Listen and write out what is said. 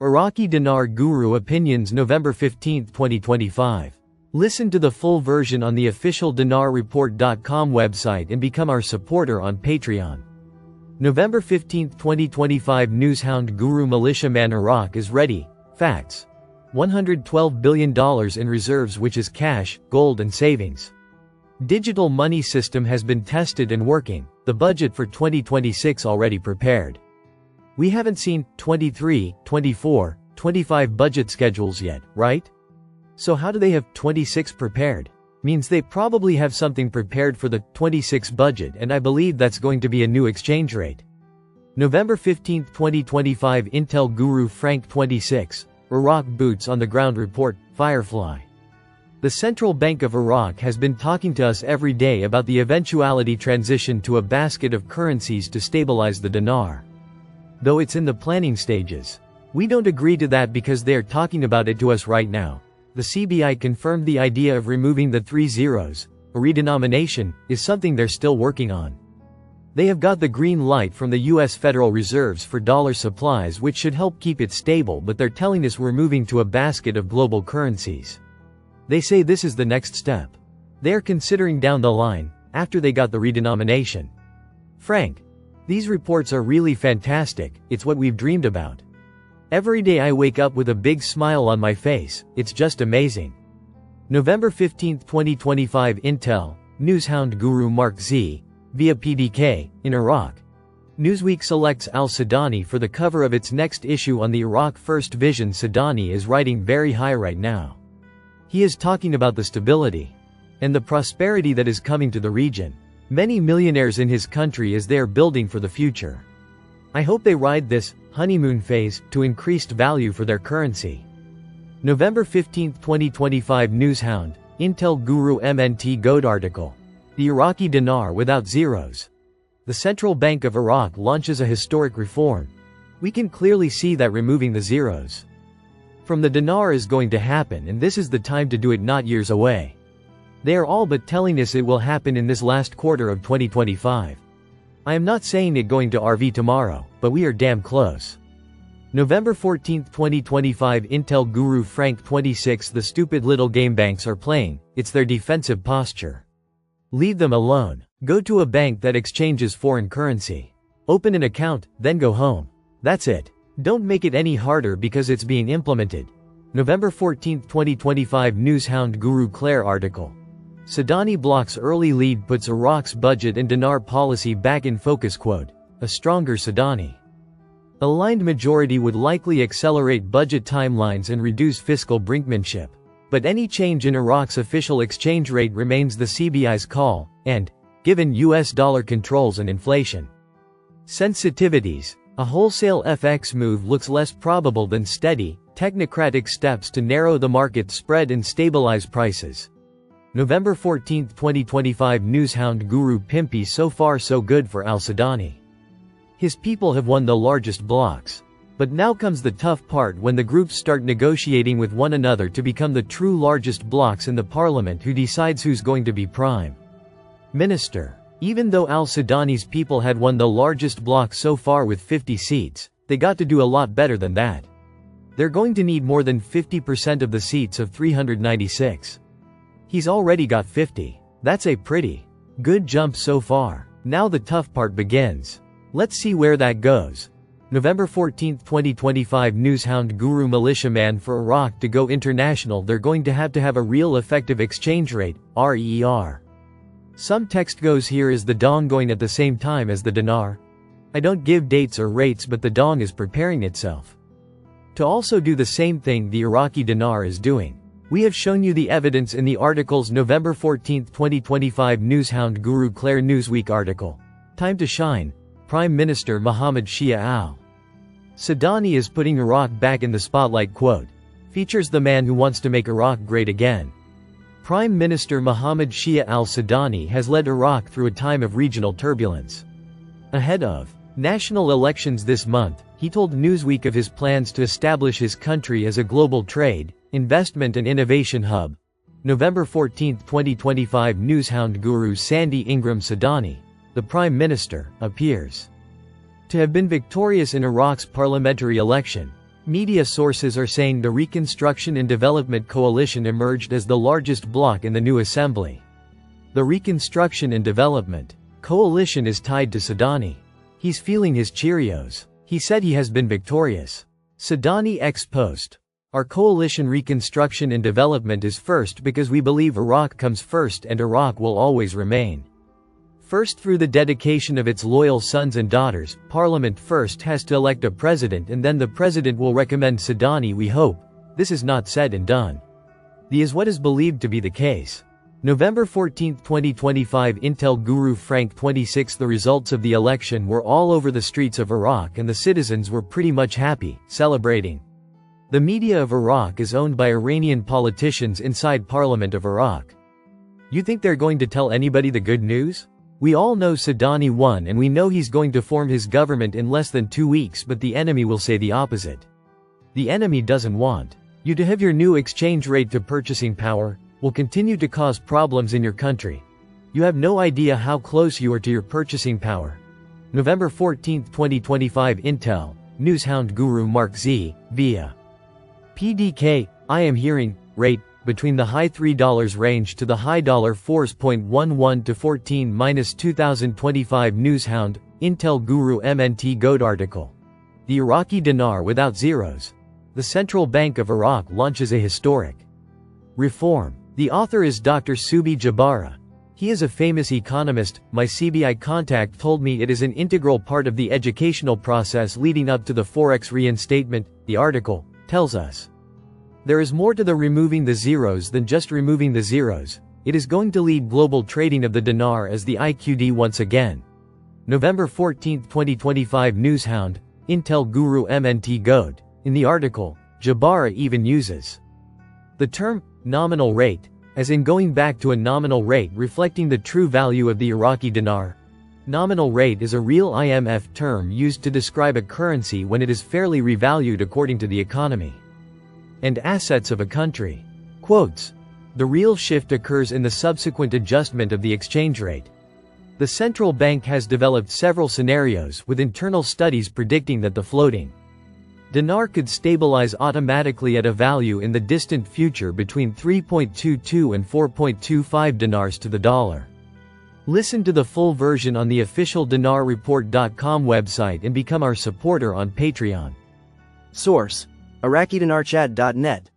Iraqi Dinar Guru Opinions November 15, 2025. Listen to the full version on the official dinarreport.com website and become our supporter on Patreon. November 15, 2025 Newshound Guru Militiaman Iraq is ready. Facts. $112 billion in reserves, which is cash, gold and savings. Digital money system has been tested and working. The budget for 2026 already prepared. We haven't seen 23, 24, 25 budget schedules yet, right? So how do they have 26 prepared? Means they probably have something prepared for the 26 budget, and I believe that's going to be a new exchange rate. November 15, 2025 Intel Guru Frank 26, Iraq Boots on the Ground Report, Firefly. The Central Bank of Iraq has been talking to us every day about the eventuality transition to a basket of currencies to stabilize the dinar. Though it's in the planning stages. We don't agree to that because they are talking about it to us right now. The CBI confirmed the idea of removing the 3 zeros, a redenomination, is something they're still working on. They have got the green light from the US Federal Reserves for dollar supplies, which should help keep it stable, but they're telling us we're moving to a basket of global currencies. They say this is the next step. They are considering down the line, after they got the redenomination. Frank. These reports are really fantastic, it's what we've dreamed about. Every day I wake up with a big smile on my face, it's just amazing. November 15, 2025 Intel, Newshound Guru Mark Z, via PDK, in Iraq. Newsweek selects al-Sudani for the cover of its next issue on the Iraq First Vision. Sudani is riding very high right now. He is talking about the stability and the prosperity that is coming to the region. Many millionaires in his country as they are building for the future. I hope they ride this honeymoon phase to increased value for their currency. November 15, 2025 Newshound, Intel Guru MNT Goat article. The Iraqi dinar without zeros. The Central Bank of Iraq launches a historic reform. We can clearly see that removing the zeros from the dinar is going to happen, and this is the time to do it, not years away. They are all but telling us it will happen in this last quarter of 2025. I am not saying it going to RV tomorrow, but we are damn close. November 14, 2025 Intel Guru Frank 26 The stupid little game banks are playing, it's their defensive posture. Leave them alone. Go to a bank that exchanges foreign currency. Open an account, then go home. That's it. Don't make it any harder because it's being implemented. November 14, 2025 Newshound Guru Claire article. Sudani blocks early lead, puts Iraq's budget and dinar policy back in focus. Quote, a stronger Sudani aligned majority would likely accelerate budget timelines and reduce fiscal brinkmanship. But any change in Iraq's official exchange rate remains the CBI's call, and, given US dollar controls and inflation sensitivities, a wholesale FX move looks less probable than steady, technocratic steps to narrow the market spread and stabilize prices. November 14, 2025 Newshound Guru Pimpy. So far so good for al-Sudani. His people have won the largest blocks. But now comes the tough part, when the groups start negotiating with one another to become the true largest blocks in the parliament. Who decides who's going to be prime minister? Even though al-Sudani's people had won the largest block so far with 50 seats, they got to do a lot better than that. They're going to need more than 50% of the seats of 396. He's already got 50. That's a pretty good jump so far. Now the tough part begins. Let's see where that goes. November 14, 2025 Newshound Guru Militiaman. For Iraq to go international, they're going to have a real effective exchange rate, RER. Some text goes here: is the dong going at the same time as the dinar? I don't give dates or rates, but the dong is preparing itself to also do the same thing the Iraqi dinar is doing. We have shown you the evidence in the articles. November 14, 2025 Newshound Guru Claire Newsweek article. Time to shine. Prime Minister Mohammed Shia al-Sudani is putting Iraq back in the spotlight. Quote, features the man who wants to make Iraq great again. Prime Minister Mohammed Shia al-Sudani has led Iraq through a time of regional turbulence. Ahead of national elections this month, he told Newsweek of his plans to establish his country as a global trade, investment and innovation hub. November 14, 2025 Newshound Guru Sandy Ingram. Sudani, the Prime Minister, appears to have been victorious in Iraq's parliamentary election. Media sources are saying the Reconstruction and Development Coalition emerged as the largest bloc in the new assembly. The Reconstruction and Development Coalition is tied to Sadani. He's feeling his Cheerios. He said he has been victorious. Sadani ex post. Our coalition Reconstruction and Development is first because we believe Iraq comes first and Iraq will always remain first through the dedication of its loyal sons and daughters. Parliament first has to elect a president and then the president will recommend Sadani. We hope. This is not said and done. This is what is believed to be the case. November 14, 2025 Intel Guru Frank 26. The results of the election were all over the streets of Iraq and the citizens were pretty much happy, celebrating. The media of Iraq is owned by Iranian politicians inside Parliament of Iraq. You think they're going to tell anybody the good news? We all know Sadani won and we know he's going to form his government in less than 2 weeks, but the enemy will say the opposite. The enemy doesn't want you to have your new exchange rate to purchasing power, will continue to cause problems in your country. You have no idea how close you are to your purchasing power. November 14, 2025 Intel, Newshound Guru Mark Z, via PDK, I am hearing, rate, between the high $3 range to the high $4.11 to 14-2025 Newshound, Intel Guru MNT Goat article. The Iraqi dinar without zeros. The Central Bank of Iraq launches a historic reform. The author is Dr. Subi Jabara. He is a famous economist. My CBI contact told me it is an integral part of the educational process leading up to the Forex reinstatement. The article tells us there is more to the removing the zeros than just removing the zeros. It is going to lead global trading of the dinar as the IQD once again. November 14, 2025 Newshound, Intel Guru MNT Goat. In the article, Jabara even uses the term nominal rate, as in going back to a nominal rate reflecting the true value of the Iraqi dinar. Nominal rate is a real IMF term used to describe a currency when it is fairly revalued according to the economy and assets of a country. Quotes. The real shift occurs in the subsequent adjustment of the exchange rate. The central bank has developed several scenarios with internal studies predicting that the floating dinar could stabilize automatically at a value in the distant future between 3.22 and 4.25 dinars to the dollar. Listen to the full version on the official dinarreport.com website and become our supporter on Patreon. Source: IraqiDinarChat.net